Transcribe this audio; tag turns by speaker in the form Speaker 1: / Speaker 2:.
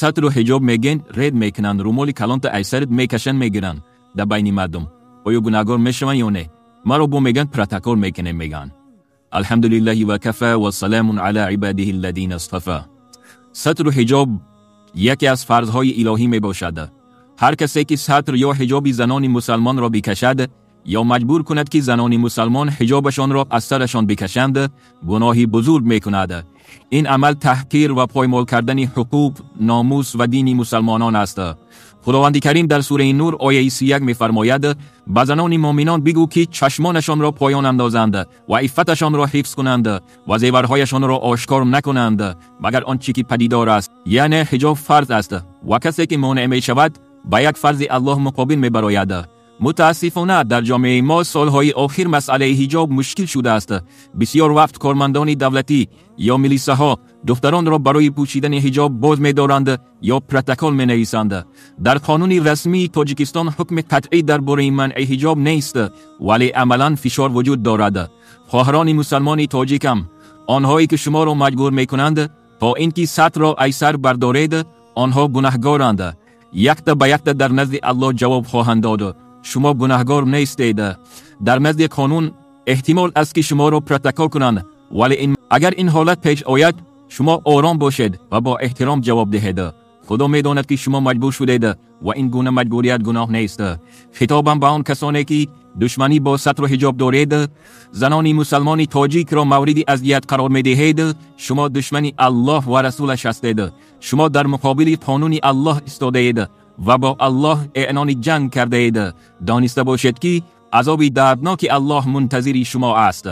Speaker 1: سطر و حجاب میگن رد میکنن، رومال کلانت ایسرت میکشن میگیرن در بین مردم. آیا گناهگار میشون یا نه؟ ما رو با میگن پروتکل میکنه میگن. الحمدلله و کفى و سلام علی عباده الذین اصطفى. سطر و حجاب یکی از فرضهای الهی می باشد. هر کسی که سطر یا حجاب زنان مسلمان را بکشد یا مجبور کند که زنان مسلمان حجابشان را از سرشان بکشند، گناهی بزرگ می کند. این عمل تحقیر و پایمال کردن حقوق، ناموس و دین مسلمانان است. خداوند کریم در سوره نور آیه 31 می فرماید: به زنان مؤمنان بگو که چشمانشان را پایان اندازند و عفتشان را حفظ کنند و زیورهایشان را آشکار نکنند مگر آنچه که پدیدار است، یعنی حجاب فرض است و کسی که مانع می شود به یک فرض الله مقابل می براید. متاسفانه در جامعه ما سالهای آخر مسئله حجاب مشکل شده است. بسیار وقت کارمندان دولتی یا میلیسه ها دختران را برای پوشیدن حجاب باز می دارند یا پروتکل می نویسند. در قانون رسمی تاجیکستان حکم قطعی درباره منع حجاب نیست، ولی عملا فشار وجود دارد. خواهران مسلمان تاجیکم، آنهایی که شما را مجبور می کنند تا اینکه سطر را ایسر بردارید، آنها گناهگارند. یک به یک در نزد الله جواب خواهند داد. شما گناهگار نیستید. در نزد قانون احتمال است که شما را پروتکل کنند، ولی اگر این حالت پیش آید شما آرام باشید و با احترام جواب دهید. خدا میداند که شما مجبور شدید و این گونه مجبوریت گناه نیست. خطابم به آن کسانی که دشمنی با سطر و حجاب دارید، زنان مسلمان تاجیک را مورد اذیت قرار می دهید، شما دشمن الله و رسولش هستید. شما در مقابل قانون الله ایستاده اید و با الله اعلان جنگ کرده اید. دانسته باشید که عذاب دردناک الله منتظر شما است.